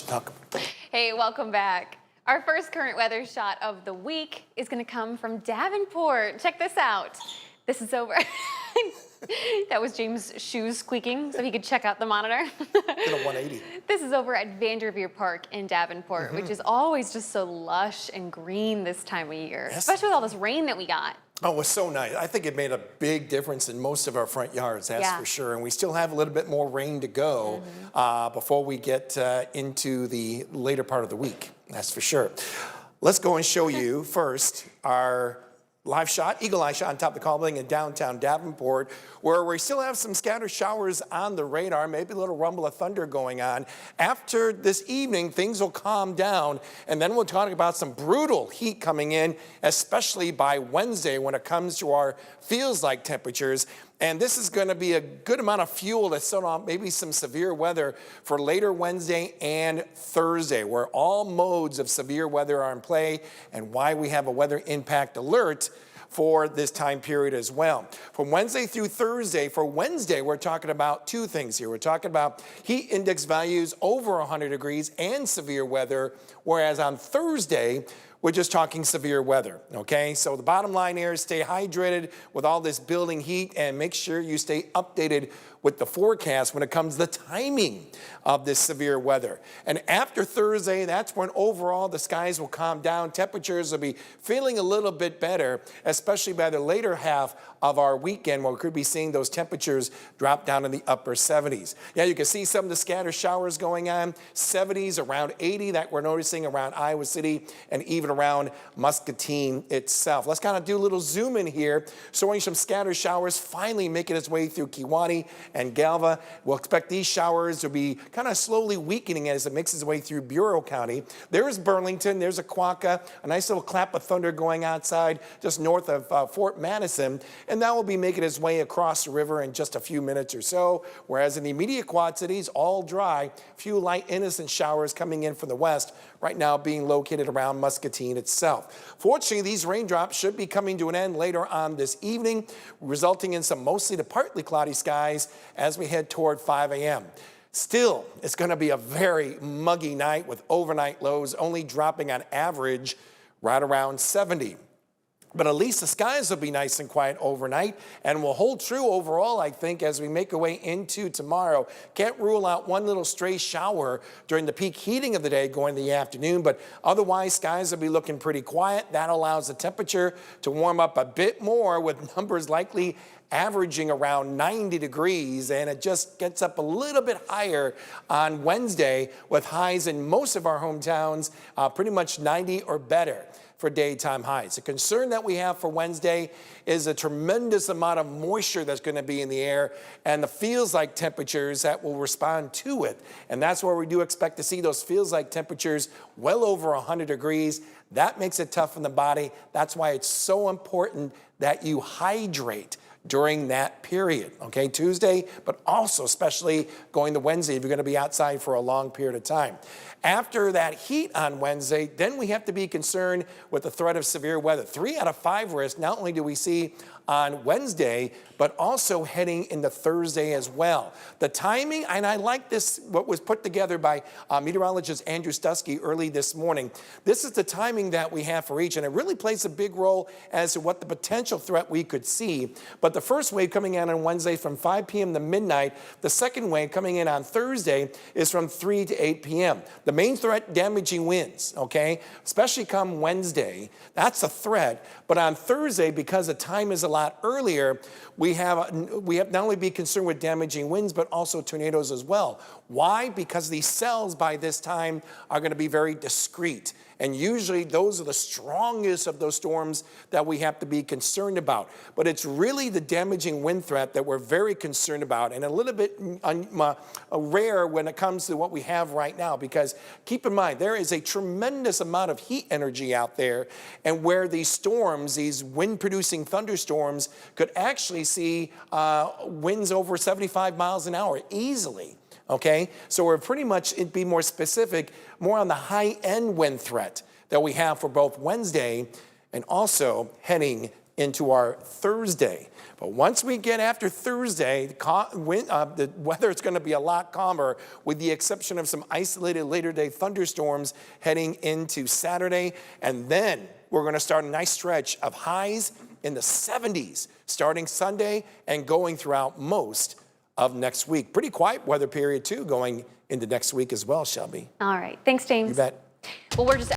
much. Hey, welcome back. Our first current weather shot of the week is going to come from Davenport. Check this out. This is over. That was James' shoes squeaking, so he could check out the monitor. Did a 180. This is over at Vanderveer Park in Davenport, which is always just so lush and green this time of year, especially with all this rain that we got. Oh, it was so nice. I think it made a big difference in most of our front yards, that's for sure. And we still have a little bit more rain to go before we get into the later part of the week, that's for sure. Let's go and show you first our live shot, eagle eye shot on top of the call building in downtown Davenport, where we still have some scattered showers on the radar, maybe a little rumble of thunder going on. After this evening, things will calm down, and then we'll talk about some brutal heat coming in, especially by Wednesday when it comes to our feels-like temperatures. And this is going to be a good amount of fuel to set off maybe some severe weather for later Wednesday and Thursday, where all modes of severe weather are in play, and why we have a weather impact alert for this time period as well. From Wednesday through Thursday, for Wednesday, we're talking about two things here. We're talking about heat index values over 100 degrees and severe weather, whereas on Thursday, we're just talking severe weather, okay? So the bottom line here is stay hydrated with all this building heat and make sure you stay updated with the forecast when it comes to the timing of this severe weather. And after Thursday, that's when overall the skies will calm down. Temperatures will be feeling a little bit better, especially by the later half of our weekend, where we could be seeing those temperatures drop down in the upper 70s. Yeah, you can see some of the scattered showers going on, 70s, around 80 that we're noticing around Iowa City and even around Muscatine itself. Let's kind of do a little zoom in here, showing some scattered showers finally making its way through Kewaunee and Galva. We'll expect these showers to be kind of slowly weakening as it makes its way through Bureau County. There's Burlington, there's Aquaka, a nice little clap of thunder going outside just north of Fort Madison, and that will be making its way across the river in just a few minutes or so, whereas in the immediate Quad Cities, all dry, few light innocent showers coming in from the west, right now being located around Muscatine itself. Fortunately, these raindrops should be coming to an end later on this evening, resulting in some mostly to partly cloudy skies as we head toward 5 a.m. Still, it's going to be a very muggy night with overnight lows only dropping on average right around 70. But at least the skies will be nice and quiet overnight and will hold true overall, I think, as we make our way into tomorrow. Can't rule out one little stray shower during the peak heating of the day going in the afternoon, but otherwise skies will be looking pretty quiet. That allows the temperature to warm up a bit more, with numbers likely averaging around 90 degrees, and it just gets up a little bit higher on Wednesday with highs in most of our hometowns pretty much 90 or better for daytime highs. The concern that we have for Wednesday is a tremendous amount of moisture that's going to be in the air and the feels-like temperatures that will respond to it. And that's where we do expect to see those feels-like temperatures well over 100 degrees. That makes it tough on the body. That's why it's so important that you hydrate during that period, okay, Tuesday, but also especially going to Wednesday if you're going to be outside for a long period of time. After that heat on Wednesday, then we have to be concerned with the threat of severe weather. 3 out of 5 risk, not only do we see on Wednesday, but also heading into Thursday as well. The timing, and I like this, what was put together by meteorologist Andrew Stusky early this morning. This is the timing that we have for each, and it really plays a big role as to what the potential threat we could see. But the first wave coming in on Wednesday from 5 p.m. to midnight. The second wave coming in on Thursday is from 3 to 8 p.m. The main threat, damaging winds, okay? Especially come Wednesday, that's a threat. But on Thursday, because the time is a lot earlier, we have not only be concerned with damaging winds, but also tornadoes as well. Why? Because these cells by this time are going to be very discrete. And usually those are the strongest of those storms that we have to be concerned about. But it's really the damaging wind threat that we're very concerned about, and a little bit rare when it comes to what we have right now, because keep in mind, there is a tremendous amount of heat energy out there, and where these storms, these wind-producing thunderstorms, could actually see winds over 75 miles an hour easily. Okay, so we're pretty much, it'd be more specific, more on the high-end wind threat that we have for both Wednesday and also heading into our Thursday. But once we get after Thursday, the weather is going to be a lot calmer, with the exception of some isolated later day thunderstorms heading into Saturday. And then we're going to start a nice stretch of highs in the 70s starting Sunday and going throughout most of next week. Pretty quiet weather period, too, going into next week as well, Shelby. All right. Thanks, James. You bet. Well, we're just